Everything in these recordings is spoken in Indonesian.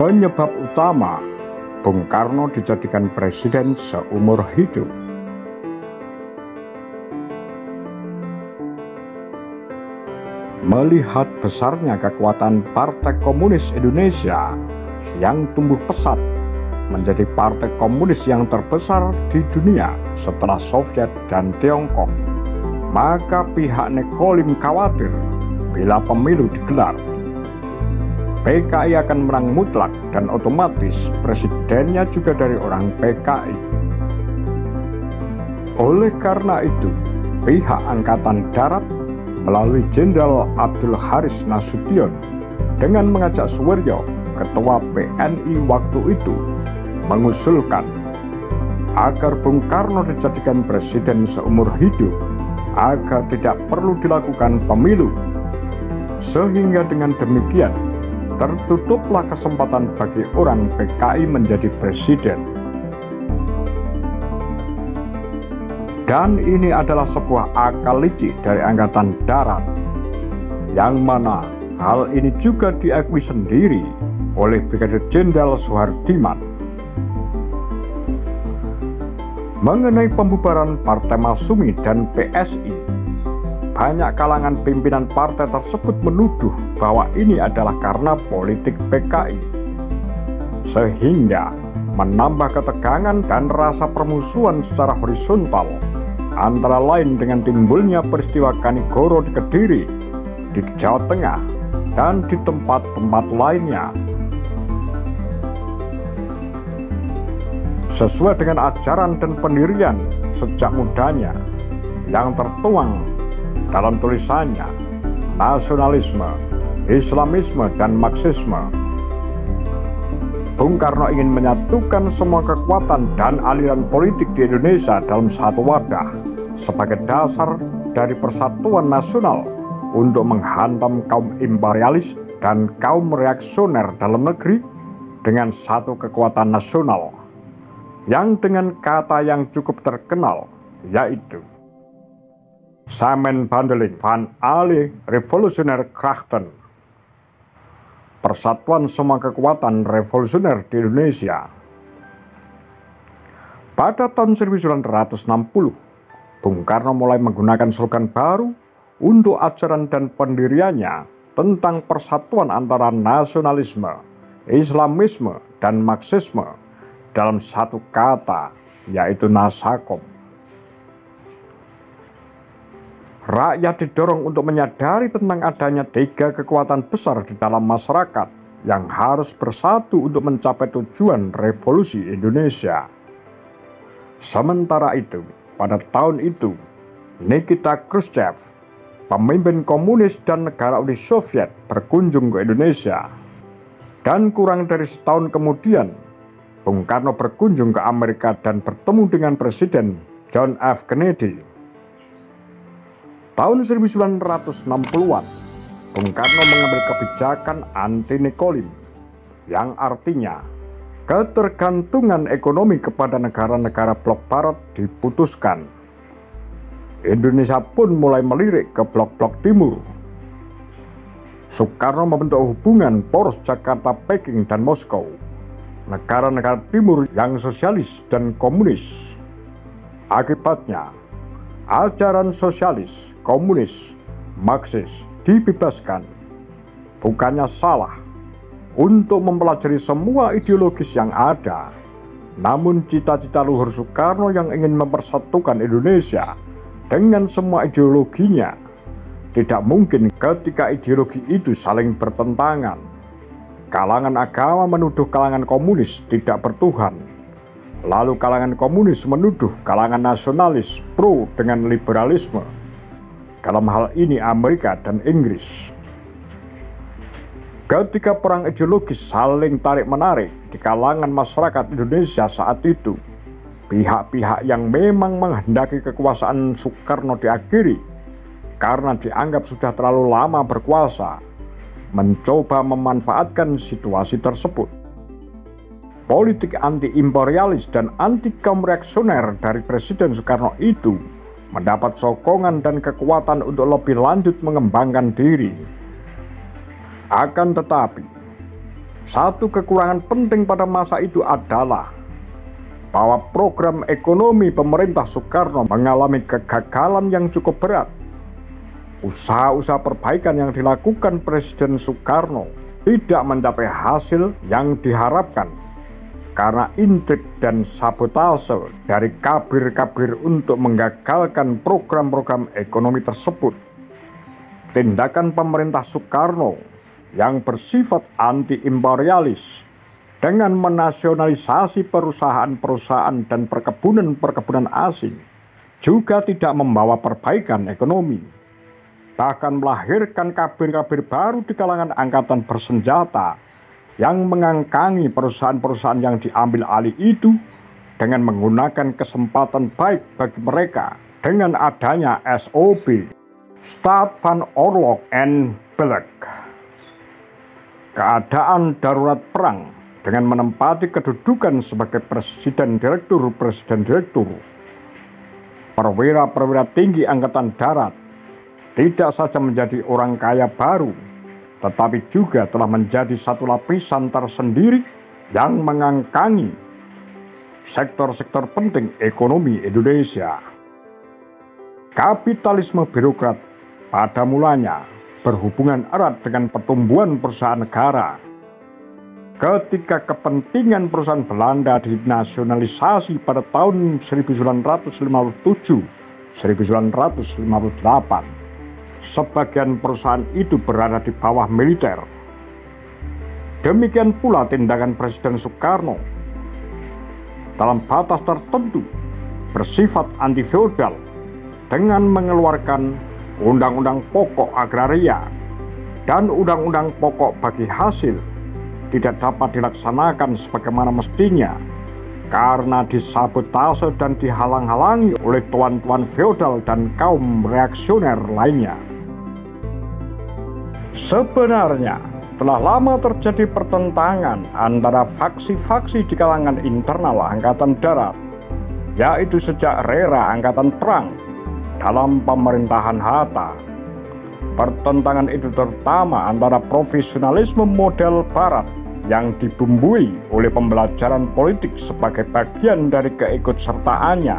Penyebab utama Bung Karno dijadikan presiden seumur hidup. Melihat besarnya kekuatan Partai Komunis Indonesia yang tumbuh pesat menjadi partai komunis yang terbesar di dunia setelah Soviet dan Tiongkok, maka pihak Nekolim khawatir bila pemilu digelar, PKI akan menang mutlak dan otomatis presidennya juga dari orang PKI. Oleh karena itu, pihak Angkatan Darat melalui Jenderal Abdul Haris Nasution dengan mengajak Suwiryo, Ketua PNI waktu itu, mengusulkan agar Bung Karno dijadikan presiden seumur hidup agar tidak perlu dilakukan pemilu. Sehingga dengan demikian, tertutuplah kesempatan bagi orang PKI menjadi presiden. Dan ini adalah sebuah akal licik dari Angkatan Darat, yang mana hal ini juga diakui sendiri oleh Brigadir Jenderal Soehardiman. Mengenai pembubaran Partai Masyumi dan PSI, banyak kalangan pimpinan partai tersebut menuduh bahwa ini adalah karena politik PKI, sehingga menambah ketegangan dan rasa permusuhan secara horizontal, antara lain dengan timbulnya peristiwa Kanigoro di Kediri, di Jawa Tengah, dan di tempat-tempat lainnya. Sesuai dengan ajaran dan pendirian sejak mudanya yang tertuang dalam tulisannya Nasionalisme, Islamisme, dan Marxisme, Bung Karno ingin menyatukan semua kekuatan dan aliran politik di Indonesia dalam satu wadah sebagai dasar dari persatuan nasional untuk menghantam kaum imperialis dan kaum reaksioner dalam negeri dengan satu kekuatan nasional yang dengan kata yang cukup terkenal, yaitu Samenbandeling van alle revolutionaire krachten, persatuan semua kekuatan revolusioner di Indonesia. Pada tahun 1960, Bung Karno mulai menggunakan slogan baru untuk ajaran dan pendiriannya tentang persatuan antara nasionalisme, Islamisme, dan Marxisme dalam satu kata, yaitu Nasakom. Rakyat didorong untuk menyadari tentang adanya tiga kekuatan besar di dalam masyarakat yang harus bersatu untuk mencapai tujuan revolusi Indonesia. Sementara itu, pada tahun itu, Nikita Khrushchev, pemimpin komunis dan negara Uni Soviet, berkunjung ke Indonesia. Dan kurang dari setahun kemudian, Bung Karno berkunjung ke Amerika dan bertemu dengan Presiden John F. Kennedy. Tahun 1960-an, Bung Karno mengambil kebijakan anti-Nekolim, yang artinya ketergantungan ekonomi kepada negara-negara blok barat diputuskan. Indonesia pun mulai melirik ke blok-blok timur. Soekarno membentuk hubungan poros Jakarta, Peking, dan Moskow, negara-negara timur yang sosialis dan komunis. Akibatnya, ajaran sosialis, komunis, Marxis dibebaskan. Bukannya salah untuk mempelajari semua ideologis yang ada, namun cita-cita luhur Soekarno yang ingin mempersatukan Indonesia dengan semua ideologinya tidak mungkin ketika ideologi itu saling bertentangan. Kalangan agama menuduh kalangan komunis tidak bertuhan, lalu kalangan komunis menuduh kalangan nasionalis pro dengan liberalisme, dalam hal ini Amerika dan Inggris. Ketika perang ideologis saling tarik-menarik di kalangan masyarakat Indonesia saat itu, pihak-pihak yang memang menghendaki kekuasaan Soekarno diakhiri karena dianggap sudah terlalu lama berkuasa, mencoba memanfaatkan situasi tersebut. Politik anti-imperialis dan anti-kaum reaksioner dari Presiden Soekarno itu mendapat sokongan dan kekuatan untuk lebih lanjut mengembangkan diri. Akan tetapi, Satu kekurangan penting pada masa itu adalah bahwa program ekonomi pemerintah Soekarno mengalami kegagalan yang cukup berat. Usaha-usaha perbaikan yang dilakukan Presiden Soekarno tidak mencapai hasil yang diharapkan karena intrik dan sabotase dari kabir-kabir untuk menggagalkan program-program ekonomi tersebut. Tindakan pemerintah Soekarno yang bersifat anti-imperialis dengan menasionalisasi perusahaan-perusahaan dan perkebunan-perkebunan asing juga tidak membawa perbaikan ekonomi, bahkan melahirkan kabir-kabir baru di kalangan angkatan bersenjata yang mengangkangi perusahaan-perusahaan yang diambil alih itu dengan menggunakan kesempatan baik bagi mereka dengan adanya SOB, Staat van Oorlog en Beleg, keadaan darurat perang, dengan menempati kedudukan sebagai presiden direktur, perwira-perwira tinggi angkatan darat tidak saja menjadi orang kaya baru, tetapi juga telah menjadi satu lapisan tersendiri yang mengangkangi sektor-sektor penting ekonomi Indonesia. Kapitalisme birokrat pada mulanya berhubungan erat dengan pertumbuhan perusahaan negara. Ketika kepentingan perusahaan Belanda dinasionalisasi pada tahun 1957-1958, sebagian perusahaan itu berada di bawah militer. Demikian pula tindakan Presiden Soekarno dalam batas tertentu bersifat anti-feodal dengan mengeluarkan Undang-Undang Pokok Agraria dan Undang-Undang Pokok bagi hasil tidak dapat dilaksanakan sebagaimana mestinya karena disabotase dan dihalang-halangi oleh tuan-tuan feodal dan kaum reaksioner lainnya. Sebenarnya telah lama terjadi pertentangan antara faksi-faksi di kalangan internal Angkatan Darat, yaitu sejak era Angkatan Perang dalam pemerintahan Hatta. Pertentangan itu terutama antara profesionalisme model Barat yang dibumbui oleh pembelajaran politik sebagai bagian dari keikutsertaannya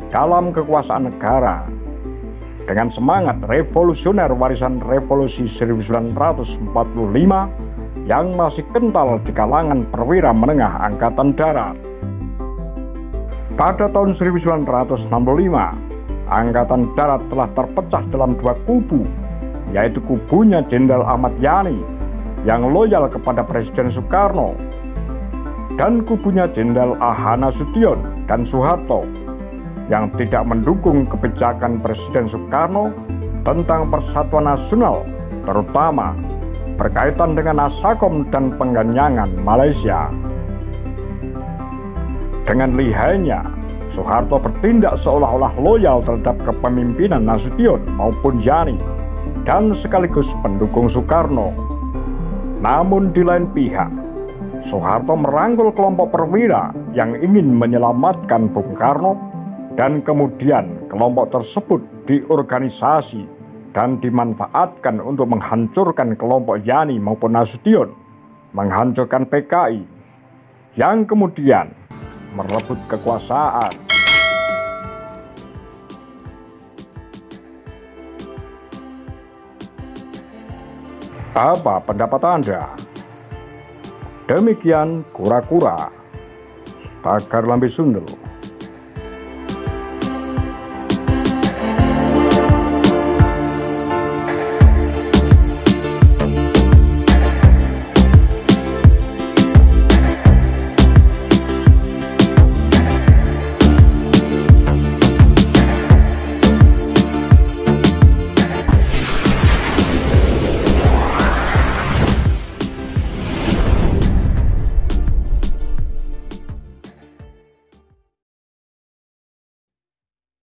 dalam kekuasaan negara, dengan semangat revolusioner warisan revolusi 1945 yang masih kental di kalangan perwira menengah Angkatan Darat. Pada tahun 1965, Angkatan Darat telah terpecah dalam dua kubu, yaitu kubunya Jenderal Ahmad Yani yang loyal kepada Presiden Soekarno dan kubunya Jenderal A.H. Nasution dan Soeharto yang tidak mendukung kebijakan Presiden Soekarno tentang persatuan nasional, terutama berkaitan dengan Assakom dan pengganyangan Malaysia. Dengan lihainya, Soeharto bertindak seolah-olah loyal terhadap kepemimpinan Nasution maupun Yani dan sekaligus pendukung Soekarno. Namun di lain pihak, Soeharto merangkul kelompok perwira yang ingin menyelamatkan Bung Karno, dan kemudian kelompok tersebut diorganisasi dan dimanfaatkan untuk menghancurkan kelompok Yani maupun Nasution, menghancurkan PKI, yang kemudian merebut kekuasaan. Apa pendapat Anda? Demikian kura-kura Tagar Lambe Sundel.